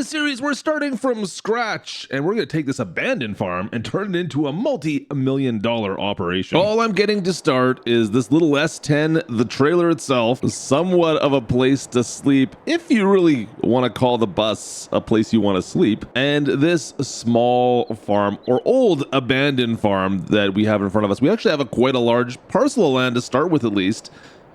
this series, we're starting from scratch, and we're going to take this abandoned farm and turn it into a multi-million-dollar operation. All I'm getting to start is this little S10, the trailer itself, somewhat of a place to sleep, if you really want to call the bus a place you want to sleep, and this small farm, or old abandoned farm that we have in front of us. We actually have quite a large parcel of land to start with, at least.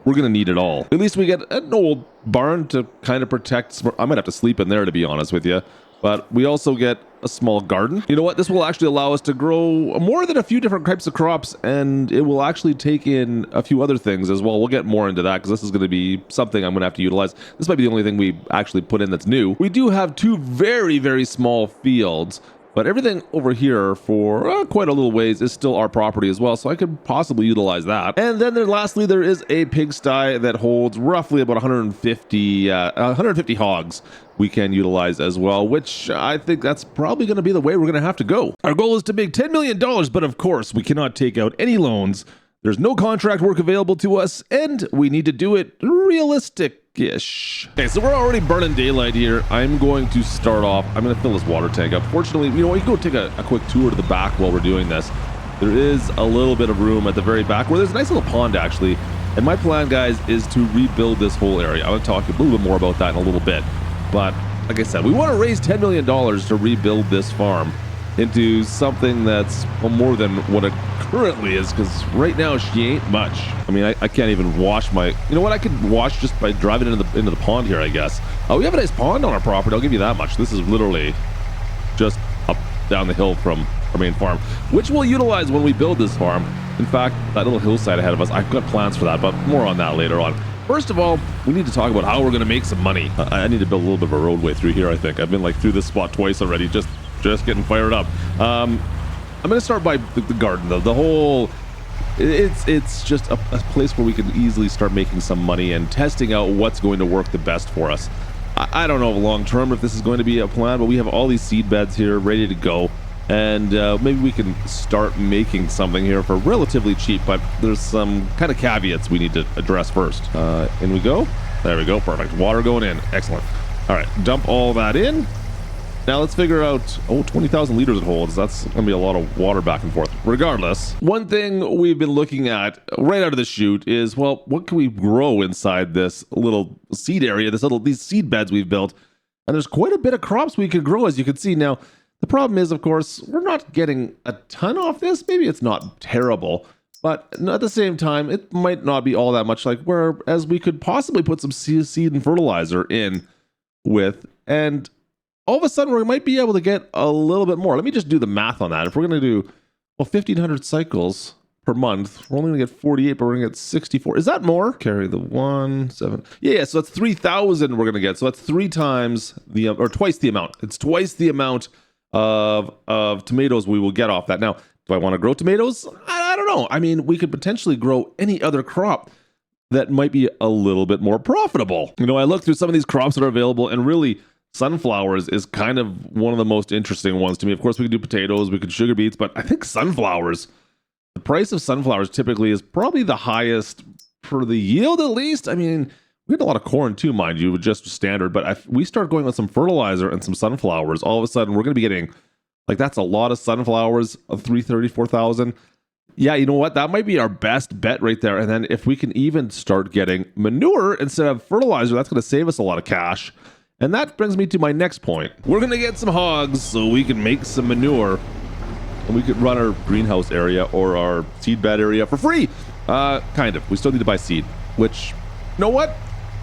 We're going to need it all. At least we get an old barn to kind of protect. I might have to sleep in there, to be honest with you. But we also get a small garden. You know what? This will actually allow us to grow more than a few different types of crops, and it will actually take in a few other things as well. We'll get more into that because this is going to be something I'm going to have to utilize. This might be the only thing we actually put in that's new. We do have two very, very small fields, but everything over here for quite a little ways is still our property as well, so I could possibly utilize that. And then lastly, there is a pigsty that holds roughly about 150 hogs we can utilize as well, which I think that's probably going to be the way we're going to have to go. Our goal is to make $10 million, but of course, we cannot take out any loans. There's no contract work available to us, and we need to do it realistic-ish. Okay, so we're already burning daylight here. I'm going to start off. I'm going to fill this water tank up. Fortunately, you know, we can go take a quick tour to the back while we're doing this. There is a little bit of room at the very back where there's a nice little pond, actually. And my plan, guys, is to rebuild this whole area. I'm going to talk a little bit more about that in a little bit. But like I said, we want to raise $10 million to rebuild this farm into something that's more than what it currently is, because right now she ain't much. I mean, I can't even wash my, you know what, I could wash just by driving into the pond here, I guess. We have a nice pond on our property, I'll give you that much. This is literally just up down the hill from our main farm, which we'll utilize when we build this farm. In fact, that little hillside ahead of us, I've got plans for that, but more on that later on. First of all, we need to talk about how we're going to make some money. I need to build a little bit of a roadway through here, I think. I've been like through this spot twice already, just getting fired up. I'm going to start by the garden, though. The whole, it's just a place where we can easily start making some money and testing out what's going to work the best for us. I don't know long term if this is going to be a plan, but we have all these seed beds here ready to go. And maybe we can start making something here for relatively cheap, but there's some kind of caveats we need to address first. In we go. There we go. Perfect. Water going in. Excellent. All right. Dump all that in. Now let's figure out, 20,000 liters it holds. That's going to be a lot of water back and forth. Regardless, one thing we've been looking at right out of the chute is, well, what can we grow inside this little seed area, these seed beds we've built? And there's quite a bit of crops we could grow, as you can see. Now, the problem is, of course, we're not getting a ton off this. Maybe it's not terrible, but at the same time, it might not be all that much, like whereas we could possibly put some seed and fertilizer in with, and all of a sudden we might be able to get a little bit more. Let me just do the math on that. If we're going to do, 1,500 cycles per month, we're only going to get 48, but we're going to get 64. Is that more? Carry the 1, 7. Yeah, so that's 3,000 we're going to get. So that's 3 times the, or twice the amount. It's twice the amount of tomatoes we will get off that. Now, do I want to grow tomatoes? I don't know. I mean, we could potentially grow any other crop that might be a little bit more profitable. You know, I looked through some of these crops that are available, and really, sunflowers is kind of one of the most interesting ones to me. Of course, we could do potatoes, we could sugar beets, but I think sunflowers, the price of sunflowers typically is probably the highest for the yield, at least. I mean, we had a lot of corn too, mind you, just standard, but if we start going with some fertilizer and some sunflowers, all of a sudden we're going to be getting, like, that's a lot of sunflowers, of 334,000. Yeah, you know what? That might be our best bet right there. And then if we can even start getting manure instead of fertilizer, that's going to save us a lot of cash. And that brings me to my next point. We're going to get some hogs so we can make some manure, and we could run our greenhouse area or our seed bed area for free. Kind of. We still need to buy seed, which, you know what?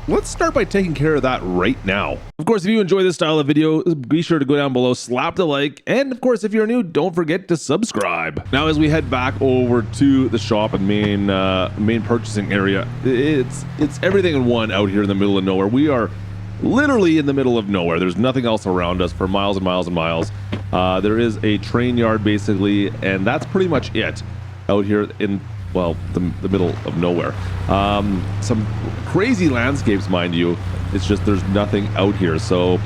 Let's start by taking care of that right now. Of course, if you enjoy this style of video, be sure to go down below, slap the like, and of course, if you're new, don't forget to subscribe. Now, as we head back over to the shop and main purchasing area, it's everything in one out here in the middle of nowhere. We are literally in the middle of nowhere. There's nothing else around us for miles and miles and miles. There is a train yard basically, and that's pretty much it out here in, well, the middle of nowhere. Some crazy landscapes, mind you. It's just there's nothing out here. So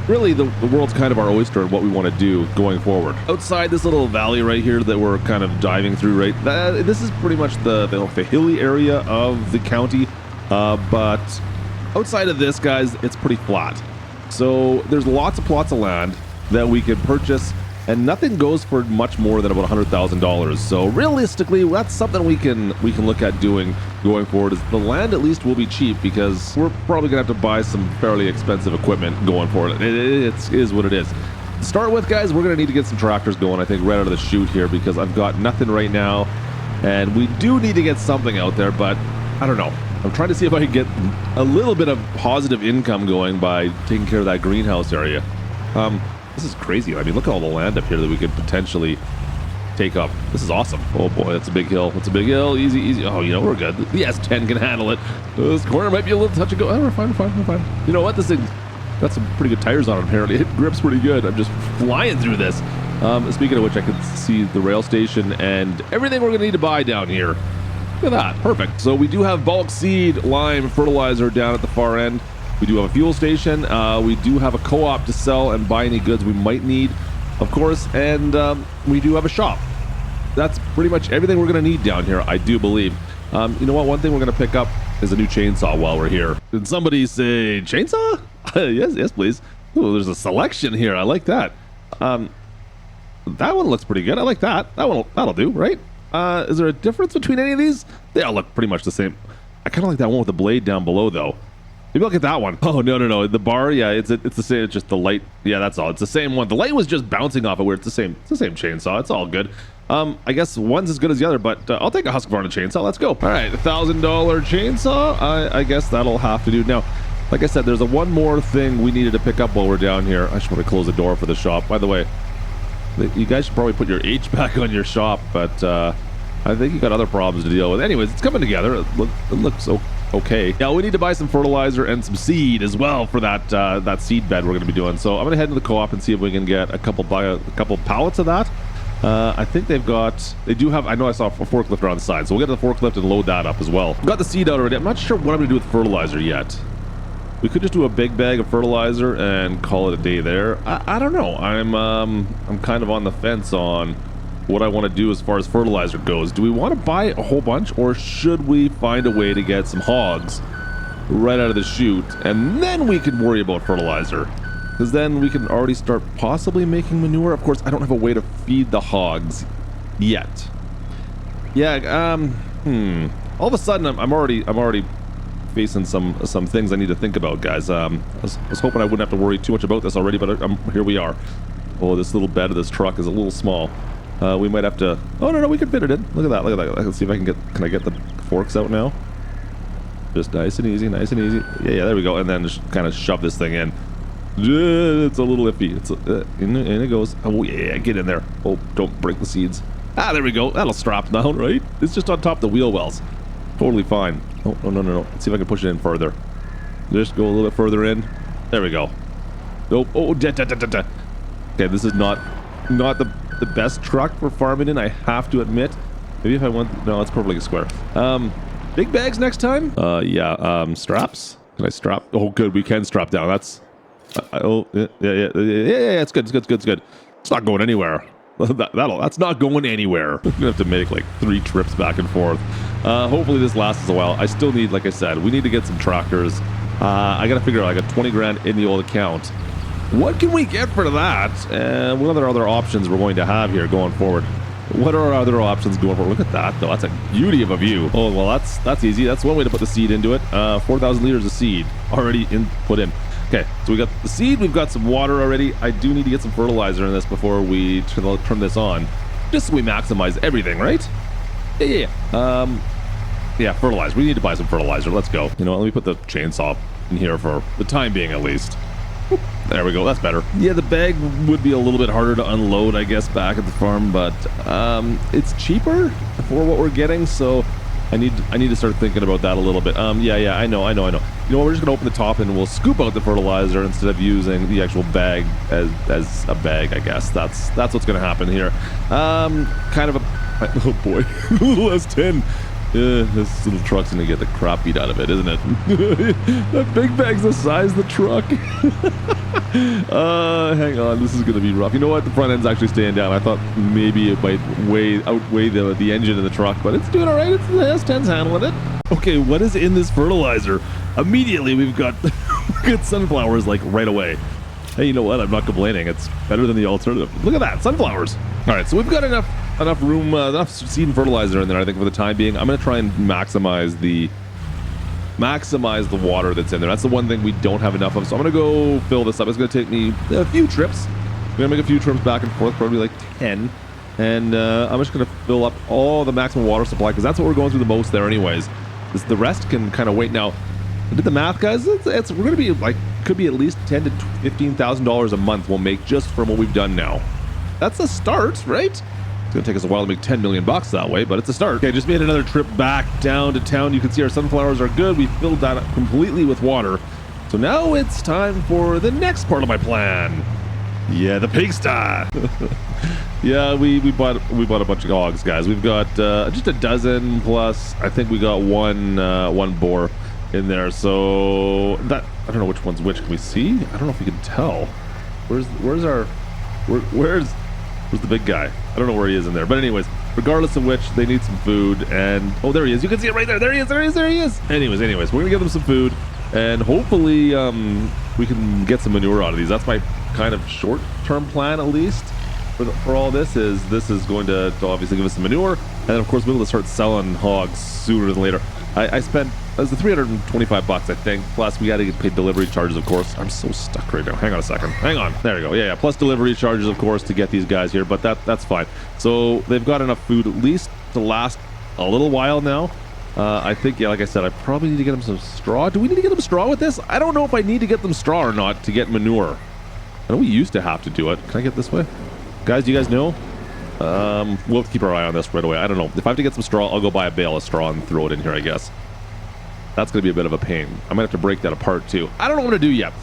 really the world's kind of our oyster and what we want to do going forward. Outside this little valley right here that we're kind of diving through, right, this is pretty much the hilly area of the county. But outside of this, guys, it's pretty flat. So there's lots of plots of land that we can purchase, and nothing goes for much more than about $100,000. So realistically, that's something we can look at doing going forward. Is the land at least will be cheap, because we're probably gonna have to buy some fairly expensive equipment going forward. It is what it is. To start with, guys, we're gonna need to get some tractors going, I think, right out of the chute here, because I've got nothing right now, and we do need to get something out there, but I don't know. I'm trying to see if I can get a little bit of positive income going by taking care of that greenhouse area. This is crazy. I mean, look at all the land up here that we could potentially take up. This is awesome. Oh boy, that's a big hill. That's a big hill. Easy, easy. Oh, you know, we're good. The S10 can handle it. This corner might be a little touch and go. Oh, we're fine, we're fine, we're fine. You know what? This thing got some pretty good tires on it, apparently. It grips pretty good. I'm just flying through this. Speaking of which, I can see the rail station and everything we're going to need to buy down here. Look at that. Perfect. So we do have bulk seed, lime, fertilizer down at the far end. We do have a fuel station. We do have a co-op to sell and buy any goods we might need, of course. And we do have a shop. That's pretty much everything we're going to need down here, I do believe. You know what? One thing we're going to pick up is a new chainsaw while we're here. Did somebody say chainsaw? Yes, please. Ooh, there's a selection here. I like that. That one looks pretty good. I like that. That'll do, right? Is there a difference between any of these? They all look pretty much the same. I kind of like that one with the blade down below, though. Maybe look at that one. Oh, no. The bar, yeah, it's the same. It's just the light. Yeah, that's all. It's the same one. The light was just bouncing off of where it's the same chainsaw. It's all good. I guess one's as good as the other, but I'll take a Husqvarna chainsaw. Let's go. All right, $1,000 chainsaw. I guess that'll have to do. Now, like I said, there's one more thing we needed to pick up while we're down here. I just want to close the door for the shop. By the way, you guys should probably put your H back on your shop, but I think you got other problems to deal with. Anyways, it's coming together. It looks okay. Yeah, we need to buy some fertilizer and some seed as well for that seed bed we're going to be doing. So I'm going to head to the co-op and see if we can get a couple pallets of that. I think they do have, I know I saw a forklift on the side, so we'll get the forklift and load that up as well. Got the seed out already. I'm not sure what I'm going to do with fertilizer yet. We could just do a big bag of fertilizer and call it a day there. I don't know. I'm kind of on the fence on what I want to do as far as fertilizer goes. Do we want to buy a whole bunch, or should we find a way to get some hogs right out of the chute, and then we can worry about fertilizer? Because then we can already start possibly making manure. Of course, I don't have a way to feed the hogs yet. Yeah, all of a sudden I'm already facing some things I need to think about, guys. I was hoping I wouldn't have to worry too much about this already, but here we are. Oh, this little bed of this truck is a little small. We might have to. Oh no, we can fit it in. Look at that. Let's see if I can get. Can I get the forks out now? Just nice and easy. Yeah, there we go. And then just kind of shove this thing in. It's a little iffy. In it goes. Oh yeah, get in there. Oh, don't break the seeds. Ah, there we go. That'll strap down, right? It's just on top of the wheel wells. Totally fine. Oh, no. Let's see if I can push it in further. Just go a little bit further in. There we go. Nope. Oh, okay, this is not the best truck for farming in, I have to admit. Maybe if I want... No, it's perfectly square. Big bags next time? Yeah, straps? Can I strap? Oh, good, we can strap down. That's... yeah, it's good. It's not going anywhere. That's not going anywhere. I'm gonna have to make like 3 trips back and forth. Hopefully this lasts a while. I still need, like I said, we need to get some tractors. I gotta figure out like a 20 grand in the old account. What can we get for that? What other options we're going to have here going forward? What are our other options going forward? Look at that, though. That's a beauty of a view. Oh, well, that's easy. That's one way to put the seed into it. 4,000 liters of seed already put in. Okay, so we got the seed. We've got some water already. I do need to get some fertilizer in this before we turn this on, just so we maximize everything, right? Yeah. Yeah, fertilizer. We need to buy some fertilizer. Let's go. You know what? Let me put the chainsaw in here for the time being, at least. There we go, that's better. Yeah, the bag would be a little bit harder to unload, I guess, back at the farm, but it's cheaper for what we're getting, so I need to start thinking about that a little bit. Yeah, I know. You know what, we're just gonna open the top and we'll scoop out the fertilizer instead of using the actual bag as a bag, I guess. That's what's gonna happen here. Kind of a... Oh boy, little S10. This little truck's gonna get the crap beat out of it, isn't it? That big bag's the size of the truck. Hang on, this is gonna be rough. You know what? The front end's actually staying down. I thought maybe it might outweigh the engine in the truck, but it's doing all right. It's the S10's handling it. Okay, what is in this fertilizer? Immediately we've got get sunflowers like right away. Hey, you know what? I'm not complaining. It's better than the alternative. Look at that, sunflowers. All right, so we've got enough room, enough seed and fertilizer in there, I think, for the time being. I'm going to try and maximize the water that's in there. That's the one thing we don't have enough of. So I'm going to go fill this up. It's going to take me a few trips. I'm going to make a few trips back and forth, probably like 10. And I'm just going to fill up all the maximum water supply because that's what we're going through the most there anyways. The rest can kind of wait. Now, I did the math, guys. We're going to be like, could be at least $10,000 to $15,000 a month we'll make just from what we've done now. That's a start, right? It's going to take us a while to make 10 million bucks that way, but it's a start. Okay, just made another trip back down to town. You can see our sunflowers are good. We filled that up completely with water. So now it's time for the next part of my plan. Yeah, the pigsty. Yeah, we bought a bunch of hogs, guys. We've got just a dozen plus. I think we got one boar in there. So that I don't know which one's which. Can we see? I don't know if we can tell. Where's the big guy? I don't know where he is in there. But anyways, regardless of which, they need some food. And oh, there he is. You can see it right there. There he is. Anyways, we're gonna give them some food, and hopefully we can get some manure out of these. That's my kind of short-term plan, at least. For all this is going to obviously give us some manure, and then of course we'll be able to start selling hogs sooner than later. I spent, it was the 325 bucks, I think, plus we got to get paid delivery charges, of course. I'm so stuck right now. Hang on a second. Hang on. There we go. Yeah, plus delivery charges, of course, to get these guys here, but that's fine. So they've got enough food at least to last a little while now. I think, yeah, like I said, I probably need to get them some straw. Do we need to get them straw with this? I don't know if I need to get them straw or not to get manure. I know we used to have to do it. Can I get this way? Guys, do you guys know? We'll have to keep our eye on this right away. I don't know. If I have to get some straw, I'll go buy a bale of straw and throw it in here, I guess. That's going to be a bit of a pain. I might have to break that apart too. I don't know what to do yet.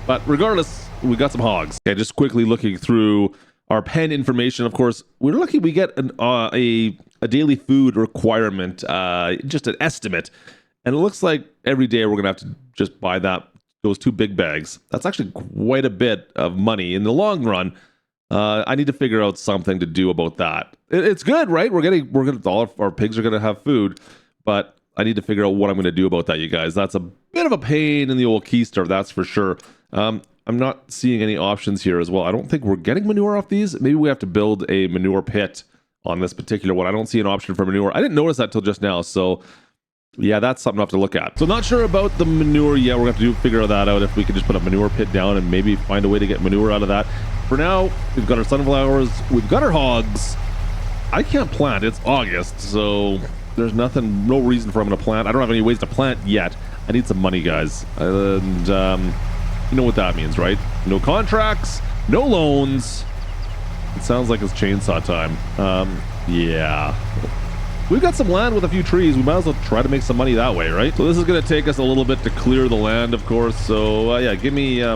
But regardless, we got some hogs. Okay, just quickly looking through our pen information. Of course, we're lucky we get a daily food requirement, just an estimate. And it looks like every day we're going to have to just buy those 2 big bags. That's actually quite a bit of money in the long run. I need to figure out something to do about that. It's good, right? All of our pigs are gonna have food, but I need to figure out what I'm gonna do about that, you guys. That's a bit of a pain in the old keister, that's for sure. I'm not seeing any options here as well. I don't think we're getting manure off these. Maybe we have to build a manure pit on this particular one. I don't see an option for manure. I didn't notice that till just now, so yeah, that's something I have to look at. So not sure about the manure yet. We're going to have to figure that out, if we can just put a manure pit down and maybe find a way to get manure out of that. For now, we've got our sunflowers, we've got our hogs. I can't plant, it's August, so there's no reason for I'm going to plant. I don't have any ways to plant yet. I need some money, guys. And you know what that means, right? No contracts, no loans. It sounds like it's chainsaw time. Yeah. We've got some land with a few trees. We might as well try to make some money that way, right? So this is going to take us a little bit to clear the land, of course. So yeah, give me a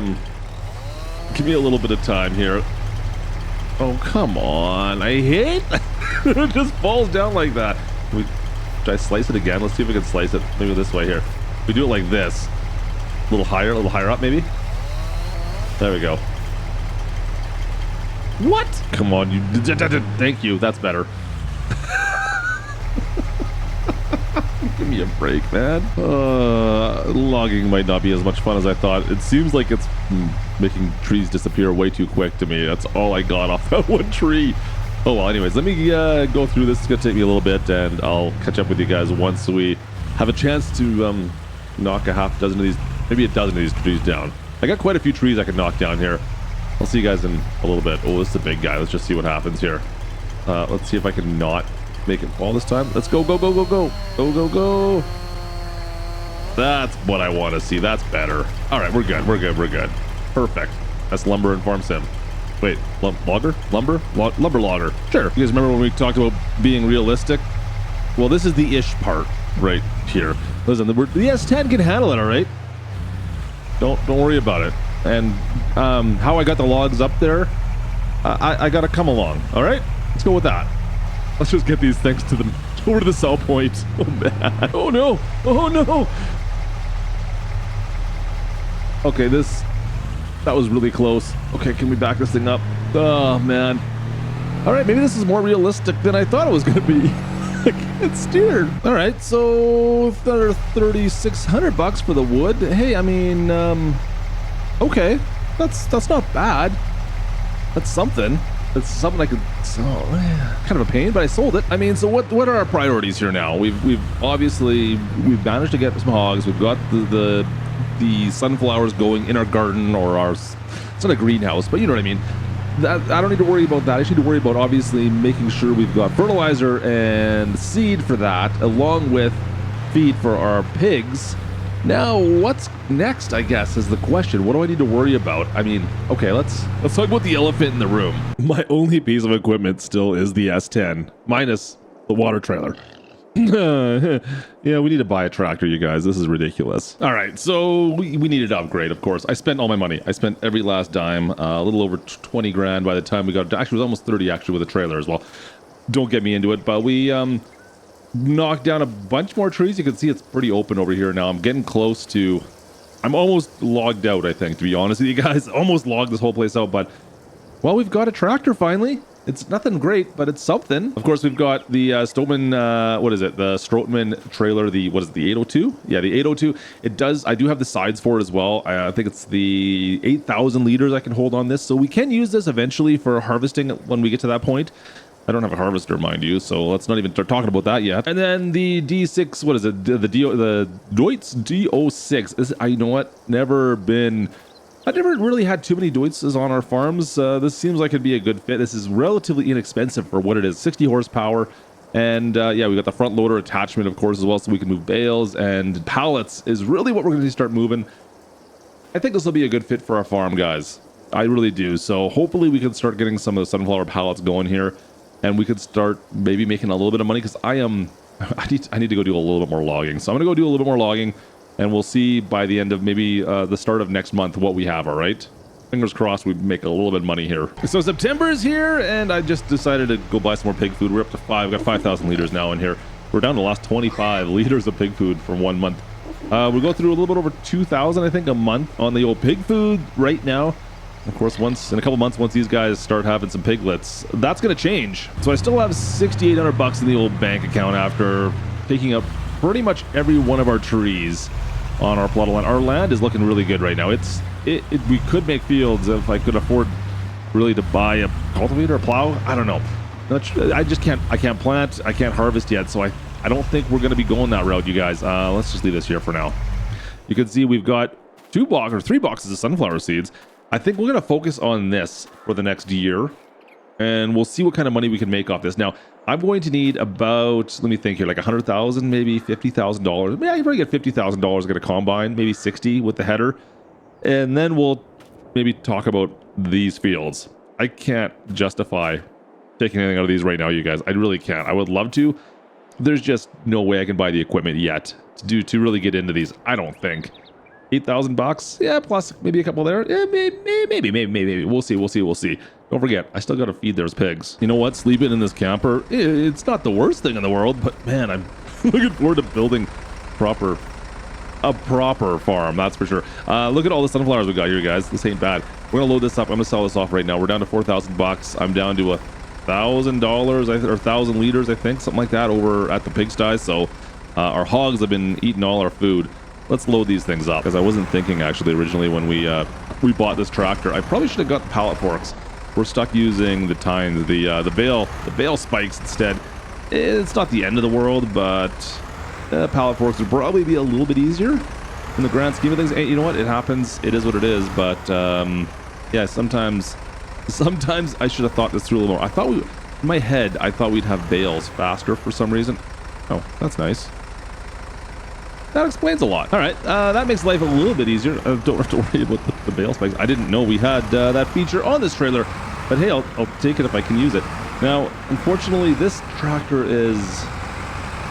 little bit of time here. Oh, come on. I hate it just falls down like that. Should I slice it again? Let's see if we can slice it maybe this way here. We do it like this. A little higher up maybe. There we go. What? Come on, you. Thank you. That's better. Give me a break, man. Logging might not be as much fun as I thought. It seems like it's making trees disappear way too quick to me. That's all I got off that one tree. Oh, well, anyways, let me go through this. It's going to take me a little bit, and I'll catch up with you guys once we have a chance to knock a half dozen of these, maybe a dozen of these trees down. I got quite a few trees I can knock down here. I'll see you guys in a little bit. Oh, this is a big guy. Let's just see what happens here. Let's see if I can not make it fall this time. Let's go, go, go, go, go. Go, go, go. That's what I want to see. That's better. All right, we're good. We're good. We're good. Perfect. That's lumber and farm sim. Wait, logger? Lumber? Lumber logger. Sure. You guys remember when we talked about being realistic? Well, this is the ish part right here. Listen, the S10 can handle it, all right? Don't worry about it. And how I got the logs up there, I got to come along, all right? Let's go with that. Let's just get these things over to the sell point. Oh, man. Oh, no. Oh, no. Okay, that was really close. Okay, can we back this thing up? Oh, man. All right, maybe this is more realistic than I thought it was going to be. It's steered. All right, so 3,600 bucks for the wood. Hey, I mean, Okay, that's not bad. That's something. That's something I could. Oh man, kind of a pain, but I sold it. I mean, so what are our priorities here now? We've obviously managed to get some hogs. We've got the sunflowers going in our garden, or our, it's not a greenhouse, but you know what I mean. I don't need to worry about that. I just need to worry about obviously making sure we've got fertilizer and seed for that, along with feed for our pigs. Now, what's next, I guess, is the question. What do I need to worry about? I mean, okay, let's talk about the elephant in the room. My only piece of equipment still is the S10, minus the water trailer. Yeah, we need to buy a tractor, you guys. This is ridiculous. All right, so we needed to upgrade, of course. I spent all my money. I spent every last dime, a little over 20 grand by the time we got to, actually it was almost 30 actually with a trailer as well. Don't get me into it, but we knocked down a bunch more trees. You can see it's pretty open over here now. I'm getting close to, I'm almost logged out, I think, to be honest with you guys. Almost logged this whole place out, but well, we've got a tractor finally. It's nothing great, but it's something. Of course, we've got the Stotman, what is it? The Strotman trailer, what is it, the 802? Yeah, the 802. It does, I do have the sides for it as well. I think it's the 8,000 liters I can hold on this. So we can use this eventually for harvesting when we get to that point. I don't have a harvester, mind you, so let's not even start talking about that yet. And then the D6, what is it? The Deutz D06. You know what? I've never really had too many Deutzes on our farms. This seems like it'd be a good fit. This is relatively inexpensive for what it is. 60 horsepower. And yeah, we got the front loader attachment, of course, as well, so we can move bales. And pallets is really what we're going to start moving. I think this will be a good fit for our farm, guys. I really do. So hopefully we can start getting some of the sunflower pallets going here. And we could start maybe making a little bit of money, because I need to go do a little bit more logging. So I'm going to go do a little bit more logging. And we'll see by the end of maybe the start of next month what we have, all right? Fingers crossed we make a little bit of money here. So September is here, and I just decided to go buy some more pig food. We're up to 5. We've got 5,000 liters now in here. We're down to the last 25 liters of pig food from 1 month. We go through a little bit over 2,000, I think, a month on the old pig food right now. Of course, in a couple months, once these guys start having some piglets, that's going to change. So I still have $6,800 in the old bank account after taking up pretty much every one of our trees on our plot of land. Our land is looking really good right now. We could make fields if I could afford really to buy a cultivator, a plow. I don't know. I can't plant. I can't harvest yet. So I don't think we're going to be going that route, you guys. Let's just leave this here for now. You can see we've got 3 boxes of sunflower seeds. I think we're going to focus on this for the next year, and we'll see what kind of money we can make off this. Now, I'm going to need about, let me think here, like $100,000, maybe $50,000. Yeah, you probably get $50,000, get a combine, maybe 60 with the header. And then we'll maybe talk about these fields. I can't justify taking anything out of these right now, you guys. I really can't. I would love to. There's just no way I can buy the equipment yet to really get into these, I don't think. $8,000, yeah, plus maybe a couple there. Yeah, maybe. We'll see. Don't forget, I still got to feed those pigs. You know what? Sleeping in this camper, it's not the worst thing in the world, but man, I'm looking forward to building a proper farm, that's for sure. Look at all the sunflowers we got here, guys. This ain't bad. We're gonna load this up. I'm gonna sell this off right now. We're down to $4,000. I'm down to $1,000 or 1,000 liters, I think, something like that, over at the pigsty. So our hogs have been eating all our food. Let's load these things up, because I wasn't thinking actually originally when we bought this tractor. I probably should have got the pallet forks. We're stuck using the tines, the bale spikes instead. It's not the end of the world, but pallet forks would probably be a little bit easier in the grand scheme of things. And you know what? It happens. It is what it is. But yeah, sometimes I should have thought this through a little more. In my head, I thought we'd have bales faster for some reason. Oh, that's nice. That explains a lot. All right, that makes life a little bit easier. I don't have to worry about the bale spikes. I didn't know we had that feature on this trailer, but hey, I'll take it if I can use it. Now, unfortunately, this tractor is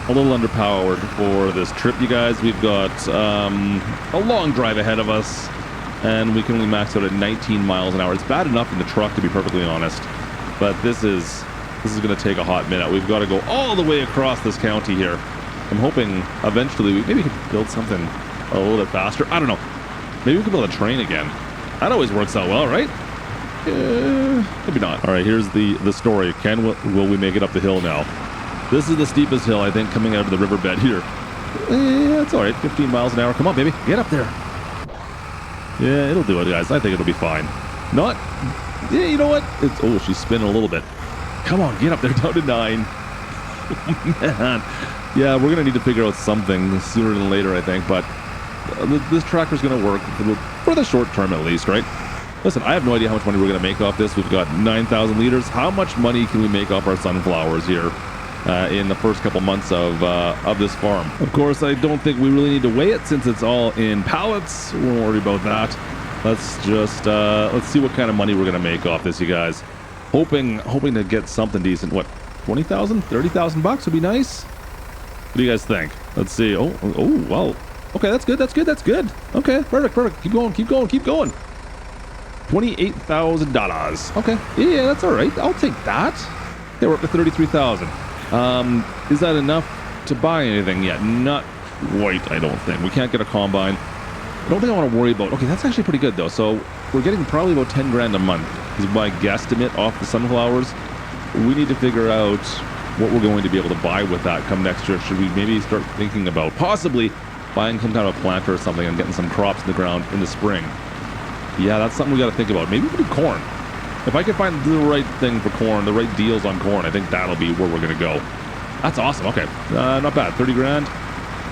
a little underpowered for this trip, you guys. We've got a long drive ahead of us, and we can only max out at 19 miles an hour. It's bad enough in the truck, to be perfectly honest, but this is going to take a hot minute. We've got to go all the way across this county here. I'm hoping eventually maybe we can build something a little bit faster. I don't know. Maybe we can build a train again. That always works out well, right? Maybe not. All right, here's the story. Will we make it up the hill now? This is the steepest hill, I think, coming out of the riverbed here. Yeah, it's all right. 15 miles an hour. Come on, baby. Get up there. Yeah, it'll do it, guys. I think it'll be fine. Not... Yeah, you know what? Oh, she's spinning a little bit. Come on, get up there, down to 9. Man. Yeah, we're going to need to figure out something sooner than later, I think, but this tractor's going to work for the short term at least, right? Listen, I have no idea how much money we're going to make off this. We've got 9,000 liters. How much money can we make off our sunflowers here in the first couple months of this farm? Of course, I don't think we really need to weigh it since it's all in pallets. We won't worry about that. Let's just let's see what kind of money we're going to make off this, you guys. Hoping to get something decent. What, 20,000, 30,000 bucks would be nice. What do you guys think? Let's see. Oh, well. Okay, that's good. Okay, perfect. Keep going. $28,000. Okay, yeah, that's all right. I'll take that. Okay, we're up to 33,000. Is that enough to buy anything yet? Not quite, I don't think. We can't get a combine. I don't think I want to worry about... Okay, that's actually pretty good, though. So we're getting probably about 10 grand a month is my guesstimate off the sunflowers. We need to figure out what we're going to be able to buy with that come next year. Should we maybe start thinking about possibly buying some kind of a planter or something and getting some crops in the ground in the spring? Yeah, that's something we got to think about. Maybe we do corn. If I can find the right thing for corn, the right deals on corn, I think that'll be where we're going to go. That's awesome. Okay, not bad. 30 grand.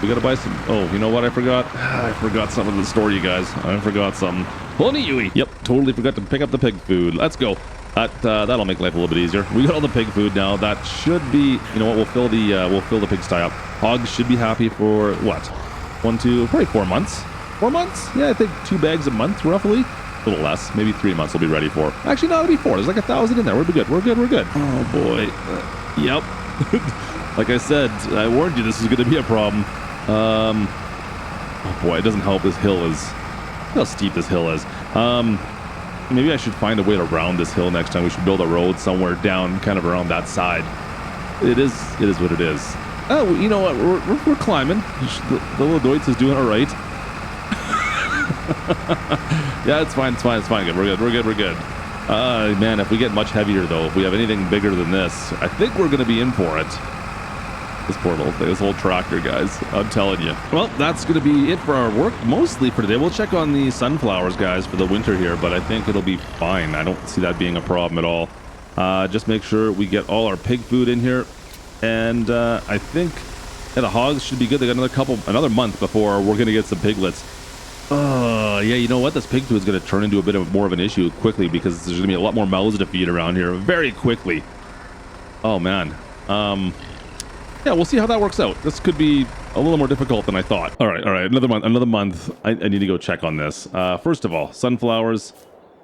We got to buy some... Oh, you know what I forgot? I forgot something in the store, you guys. I forgot something. Pony Yui. Yep, totally forgot to pick up the pig food. Let's go. That'll make life a little bit easier. We got all the pig food now. That should be... You know what? We'll fill the pigsty up. Hogs should be happy for what? 1, 2, probably 4 months. 4 months? Yeah, I think 2 bags a month, roughly. A little less. Maybe 3 months we'll be ready for. Actually, no, it'll be 4. There's like 1,000 in there. We'll be good. We're good. Oh, boy. Yep. Like I said, I warned you this is going to be a problem. Oh, boy. It doesn't help. This hill is... Look how steep this hill is. Maybe I should find a way to round this hill next time. We should build a road somewhere down, kind of around that side. It is what it is. Oh, you know what? We're climbing. The little Deutz is doing all right. Yeah, it's fine. Good. We're good. Man, if we get much heavier though, if we have anything bigger than this, I think we're gonna be in for it. This poor little thing, this whole tractor, guys. I'm telling you. Well, that's gonna be it for our work, mostly for today. We'll check on the sunflowers, guys, for the winter here, but I think it'll be fine. I don't see that being a problem at all. Just make sure we get all our pig food in here, and I think the hogs should be good. They got another month before we're gonna get some piglets. Yeah, you know what? This pig food is going to turn into a bit of more of an issue quickly because there's going to be a lot more mouths to feed around here very quickly. Oh, man. Yeah, we'll see how that works out. This could be a little more difficult than I thought. All right. Another month. I need to go check on this. First of all, sunflowers.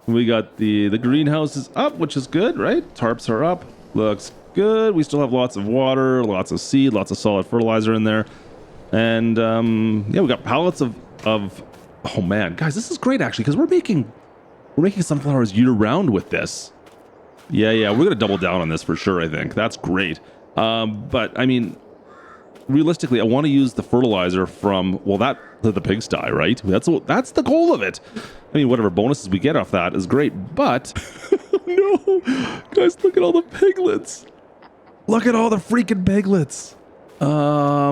We got the greenhouse is up, which is good, right? Tarps are up. Looks good. We still have lots of water, lots of seed, lots of solid fertilizer in there. And, yeah, we got pallets of... Oh man, guys, this is great actually because we're making sunflowers year-round with this. Yeah, we're gonna double down on this for sure. I think that's great. But I mean, realistically, I want to use the fertilizer from the pigsty, right? That's the goal of it. I mean, whatever bonuses we get off that is great, but no, guys, look at all the piglets. Look at all the freaking piglets. How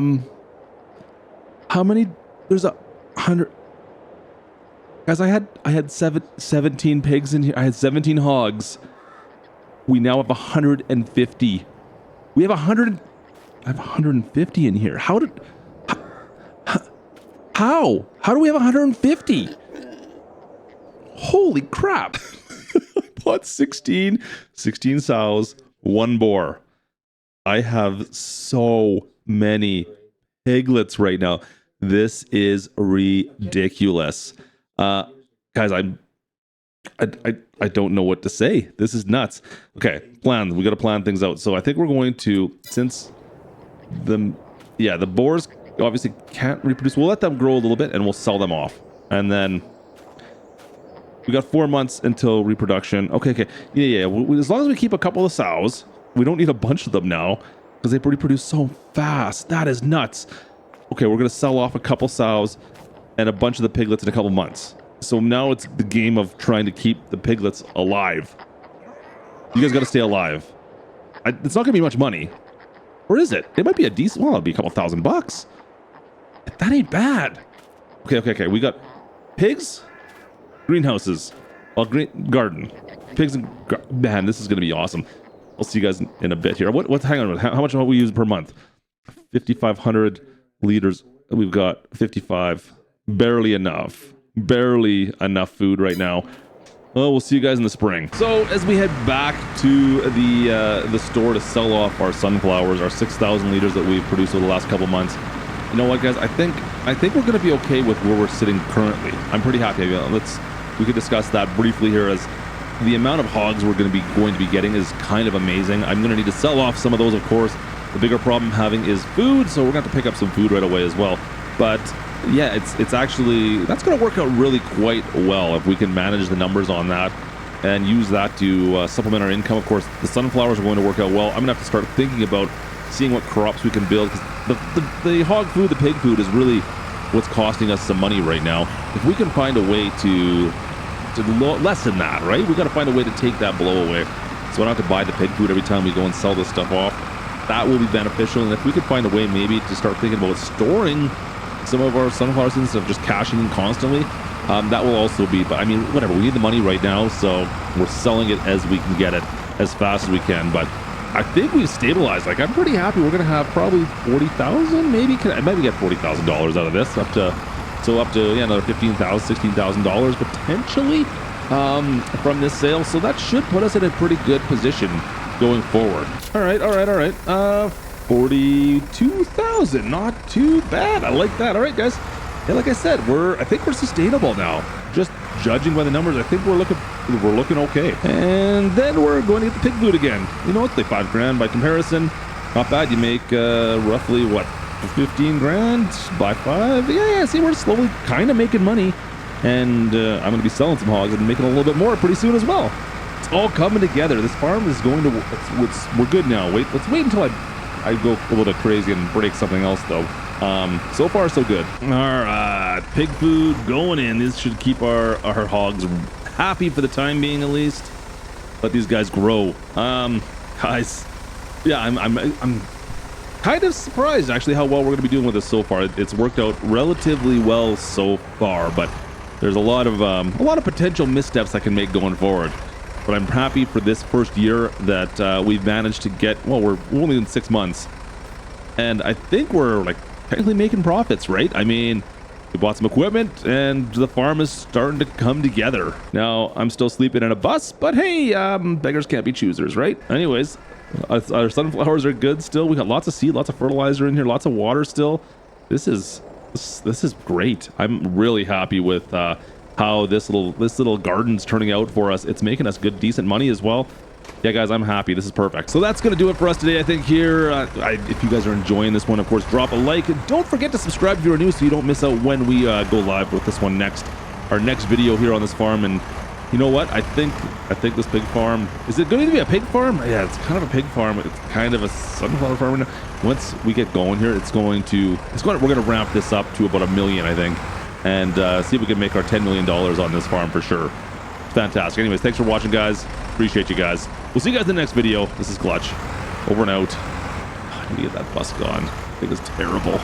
many? There's 100. Guys, I had 17 pigs in here. I had 17 hogs. We now have 150. We have 100. I have 150 in here. How do we have 150? Holy crap. I bought 16 sows, 1 boar. I have so many piglets right now. This is ridiculous. Guys, I don't know what to say. This is nuts. Okay, plan. We got to plan things out. So I think we're going to, since the boars obviously can't reproduce, we'll let them grow a little bit and we'll sell them off. And then we got 4 months until reproduction. Okay. Yeah. As long as we keep a couple of sows, we don't need a bunch of them now because they reproduce so fast. That is nuts. Okay, we're going to sell off a couple sows and a bunch of the piglets in a couple months. So now it's the game of trying to keep the piglets alive. You guys got to stay alive. It's not going to be much money. Or is it? It might be a decent... Well, it'll be a couple $1,000. That ain't bad. Okay. We got pigs. greenhouses, well, green garden, pigs and man, this is going to be awesome. I'll see you guys in a bit here. What's hang on? How much do we use per month? 5,500 liters. We've got 55. Barely enough food right now. Well, we'll see you guys in the spring. So as we head back to the store to sell off our sunflowers, our 6,000 liters that we've produced over the last couple months, you know what, guys? I think we're going to be okay with where we're sitting currently. I'm pretty happy. We could discuss that briefly here, as the amount of hogs we're going to be getting is kind of amazing. I'm going to need to sell off some of those, of course. The bigger problem having is food, so we're going to have to pick up some food right away as well. But yeah, it's actually, that's going to work out really quite well if we can manage the numbers on that and use that to supplement our income. Of course, the sunflowers are going to work out well. I'm going to have to start thinking about seeing what crops we can build, because the hog food, the pig food is really what's costing us some money right now. If we can find a way to lessen that, right? We got to find a way to take that blow away, so I don't have to buy the pig food every time we go and sell this stuff off. That will be beneficial. And if we could find a way maybe to start thinking about storing some of our sunflowers instead of just cashing in constantly, that will also be, but I mean, whatever, we need the money right now, so we're selling it as we can get it as fast as we can. But I think we've stabilized. Like, I'm pretty happy. We're gonna have probably 40,000, maybe get $40,000 out of this, up to yeah, another $15,000, $16,000 potentially from this sale. So that should put us in a pretty good position going forward. All right. 42,000, not too bad. I like that. All right, guys. Yeah, like I said, I think we're sustainable now. Just judging by the numbers, I think we're looking okay. And then we're going to get the pig food again. You know what? They $5,000 by comparison. Not bad. You make roughly what, 15 grand by 5. Yeah. See, we're slowly kind of making money, and I'm going to be selling some hogs and making a little bit more pretty soon as well. It's all coming together. This farm is going to. We're good now. Let's wait until I go a little bit crazy and break something else, though. So far, so good. All right, pig food going in. This should keep our hogs happy for the time being, at least. Let these guys grow. Guys, yeah, I'm kind of surprised actually how well we're going to be doing with this so far. It's worked out relatively well so far, but there's a lot of potential missteps I can make going forward. But I'm happy for this first year that we've managed to get, well, we're only in 6 months. And I think we're like technically making profits, right? I mean, we bought some equipment and the farm is starting to come together. Now, I'm still sleeping in a bus, but hey, beggars can't be choosers, right? Anyways, our sunflowers are good still. We got lots of seed, lots of fertilizer in here, lots of water still. This is great. I'm really happy with how this little garden's turning out for us. It's making us good, decent money as well. Yeah, guys, I'm happy. This is perfect. So that's going to do it for us today, I think, here. If you guys are enjoying this one, of course, drop a like. And don't forget to subscribe if you're new so you don't miss out when we go live with this one next. Our next video here on this farm. And you know what? I think this pig farm, is it going to be a pig farm? Yeah, it's kind of a pig farm. It's kind of a sunflower farm right now. Once we get going here, we're going to ramp this up to about 1 million, I think. And see if we can make our $10 million on this farm for sure. Fantastic. Anyways, thanks for watching, guys. Appreciate you guys. We'll see you guys in the next video. This is Klutch. Over and out. I need to get that bus gone. I think it's terrible.